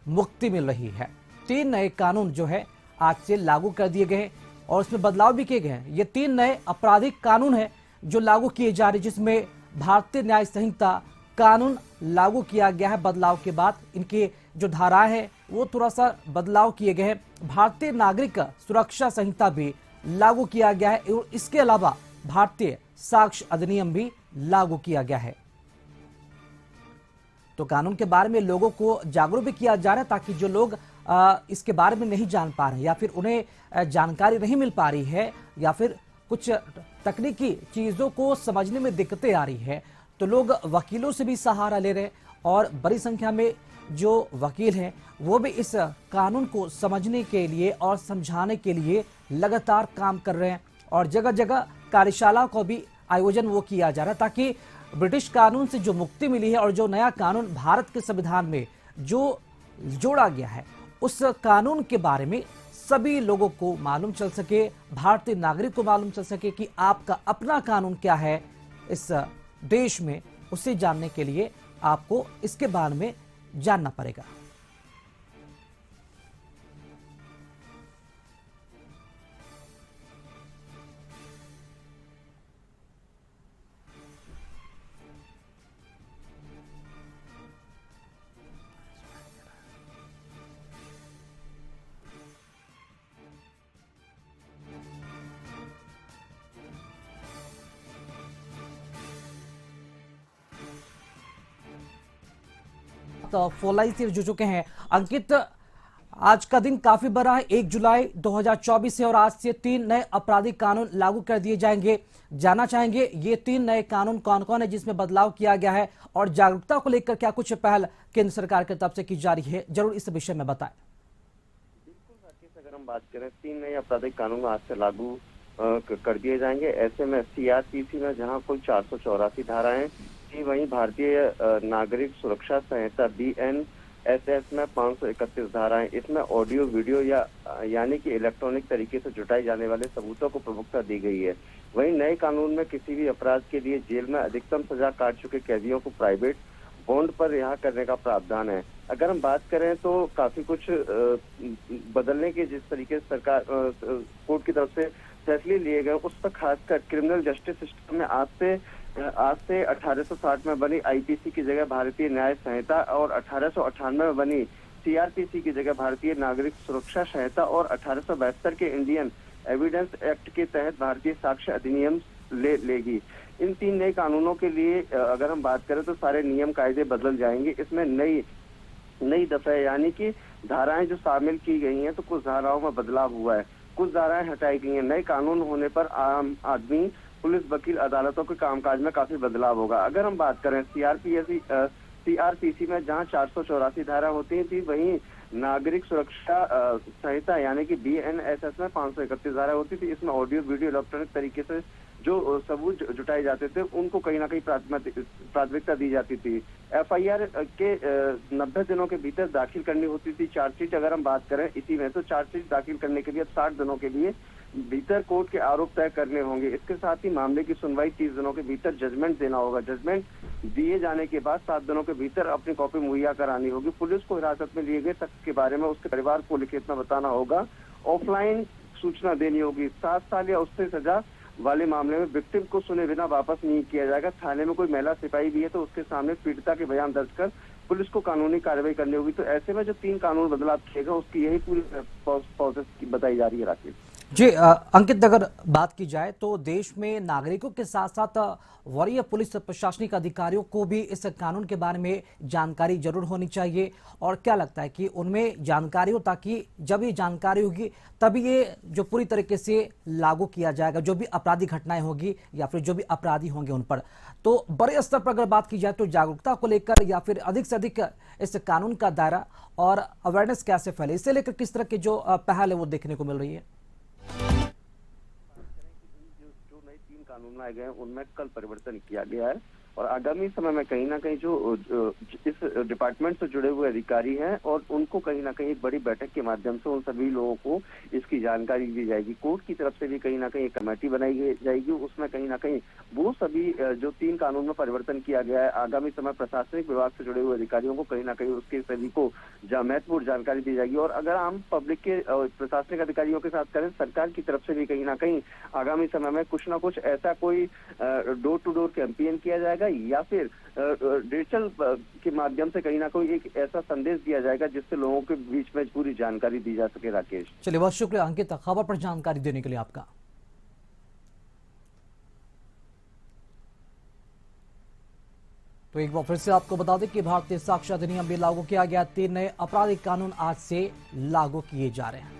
मुक्ति मिल रही है। 3 नए कानून जो है आज से लागू कर दिए गए हैं और उसमें बदलाव भी किए गए हैं। ये 3 नए आपराधिक कानून हैं जो लागू किए जा रहे हैं, जिसमें भारतीय न्याय संहिता कानून लागू किया गया है। बदलाव के बाद इनके जो धाराएं हैं वो थोड़ा सा बदलाव किए गए हैं। भारतीय नागरिक सुरक्षा संहिता भी लागू किया गया है और इसके अलावा भारतीय साक्ष्य अधिनियम भी लागू किया गया है। तो कानून के बारे में लोगों को जागरूक भी किया जा रहा है ताकि जो लोग इसके बारे में नहीं जान पा रहे या फिर उन्हें जानकारी नहीं मिल पा रही है या फिर कुछ तकनीकी चीजों को समझने में दिक्कतें आ रही है, तो लोग वकीलों से भी सहारा ले रहे हैं और बड़ी संख्या में जो वकील हैं वो भी इस कानून को समझने के लिए और समझाने के लिए लगातार काम कर रहे हैं और जगह जगह कार्यशाला को भी आयोजन वो किया जा रहा है ताकि ब्रिटिश कानून से जो मुक्ति मिली है और जो नया कानून भारत के संविधान में जो जोड़ा गया है उस कानून के बारे में सभी लोगों को मालूम चल सके, भारतीय नागरिक को मालूम चल सके कि आपका अपना कानून क्या है इस देश में। उसे जानने के लिए आपको इसके बारे में जानना पड़ेगा। तो फोन लाइन से जुड़ चुके हैं अंकित। आज का दिन काफी बड़ा है, 1 जुलाई 2024 से और आज से 3 नए आपराधिक कानून लागू कर दिए जाएंगे। जानना चाहेंगे ये 3 नए कानून कौन कौन है जिसमें बदलाव किया गया है और जागरूकता को लेकर क्या कुछ पहल केंद्र सरकार की तरफ से की जा रही है, जरूर इस विषय में बताएं। बिल्कुल राकेश, अगर हम बात करें 3 नए आपराधिक कानून आज से लागू कर दिए जाएंगे। ऐसे में सीआरपीसी में जहां कुल 484 धाराएं थी, वहीं भारतीय नागरिक सुरक्षा संहिता BNSS में 531 धाराएं। इसमें ऑडियो वीडियो यानी कि इलेक्ट्रॉनिक तरीके से जुटाए जाने वाले सबूतों को प्रमुखता दी गई है। वहीं नए कानून में किसी भी अपराध के लिए जेल में अधिकतम सजा काट चुके कैदियों को प्राइवेट बॉन्ड पर रिहा करने का प्रावधान है। अगर हम बात करें तो काफी कुछ बदलने के जिस तरीके से सरकार कोर्ट की तरफ से फैसले लिए गए उस पर खासकर क्रिमिनल जस्टिस सिस्टम में आज से 1860 में बनी IPC की जगह भारतीय न्याय संहिता और 1898 में बनी CRPC की जगह भारतीय नागरिक सुरक्षा संहिता और 1872 के इंडियन एविडेंस एक्ट के तहत भारतीय साक्ष्य अधिनियम लेगी। इन 3 नए कानूनों के लिए अगर हम बात करें तो सारे नियम कायदे बदल जाएंगे। इसमें नई दफे यानी कि धाराएं जो शामिल की गई हैं, तो कुछ धाराओं में बदलाव हुआ है, कुछ धाराएं हटाई गई हैं। नए कानून होने पर आम आदमी, पुलिस, वकील, अदालतों के कामकाज में काफी बदलाव होगा। अगर हम बात करें CRPC में जहां 484 धारा होती थी, वहीं नागरिक सुरक्षा संहिता यानी कि BNSS में 531 धारा होती थी। इसमें ऑडियो वीडियो इलेक्ट्रॉनिक तरीके से जो सबूत जुटाए जाते थे उनको कहीं ना कहीं प्राथमिकता दी जाती थी। FIR के 90 दिनों के भीतर दाखिल करनी होती थी। चार्जशीट अगर हम बात करें इसी में, तो चार्जशीट दाखिल करने के लिए 60 दिनों के लिए भीतर कोर्ट के आरोप तय करने होंगे। इसके साथ ही मामले की सुनवाई 30 दिनों के भीतर जजमेंट देना होगा। जजमेंट दिए जाने के बाद 7 दिनों के भीतर अपनी कॉपी मुहैया करानी होगी। पुलिस को हिरासत में लिए गए शख्स के बारे में उसके परिवार को लिखित में बताना होगा। ऑफलाइन सूचना देनी होगी। 7 साल या उससे सजा वाले मामले में विक्टिम को सुने बिना वापस नहीं किया जाएगा। थाने में कोई महिला सिपाही भी है तो उसके सामने पीड़िता के बयान दर्ज कर पुलिस को कानूनी कार्रवाई करनी होगी। तो ऐसे में जो 3 कानून बदलाव किए गए उसकी यही पूरी प्रोसेस बताई जा रही है। राकेश जी अंकित, अगर बात की जाए तो देश में नागरिकों के साथ साथ वरीय पुलिस प्रशासनिक अधिकारियों को भी इस कानून के बारे में जानकारी जरूर होनी चाहिए, और क्या लगता है कि उनमें जानकारी हो ताकि जब ये जानकारी होगी तभी ये जो पूरी तरीके से लागू किया जाएगा, जो भी आपराधिक घटनाएं होगी या फिर जो भी अपराधी होंगे उन पर। तो बड़े स्तर पर अगर बात की जाए तो जागरूकता को लेकर या फिर अधिक से अधिक इस कानून का दायरा और अवेयरनेस कैसे फैले, इसे लेकर किस तरह की जो पहल है वो देखने को मिल रही है? जो नए 3 कानून लाए गए हैं उनमें कल परिवर्तन किया गया है और आगामी समय में कहीं ना कहीं जो इस डिपार्टमेंट से जुड़े हुए अधिकारी हैं और उनको कहीं ना कहीं एक बड़ी बैठक के माध्यम से उन सभी लोगों को इसकी जानकारी दी जाएगी। कोर्ट की तरफ से भी कहीं ना कहीं एक कमेटी बनाई जाएगी, उसमें कहीं ना कहीं वो सभी जो 3 कानून में परिवर्तन किया गया है, आगामी समय प्रशासनिक विभाग से जुड़े हुए अधिकारियों को कहीं ना कहीं उसके सभी को महत्वपूर्ण जानकारी दी जाएगी। और अगर आम पब्लिक के प्रशासनिक अधिकारियों के साथ करें, सरकार की तरफ से भी कहीं ना कहीं आगामी समय में कुछ ना कुछ ऐसा कोई डोर टू डोर कैंपेन किया जाएगा या फिर डिजिटल के माध्यम से कहीं ना कोई एक ऐसा संदेश दिया जाएगा जिससे लोगों के बीच में पूरी जानकारी दी जा सके। राकेश, चलिए, बहुत शुक्रिया अंकित, खबर पर जानकारी देने के लिए आपका। तो एक बार फिर से आपको बता दें कि भारतीय साक्ष्य अधिनियम भी लागू किया गया। 3 नए आपराधिक कानून आज से लागू किए जा रहे हैं।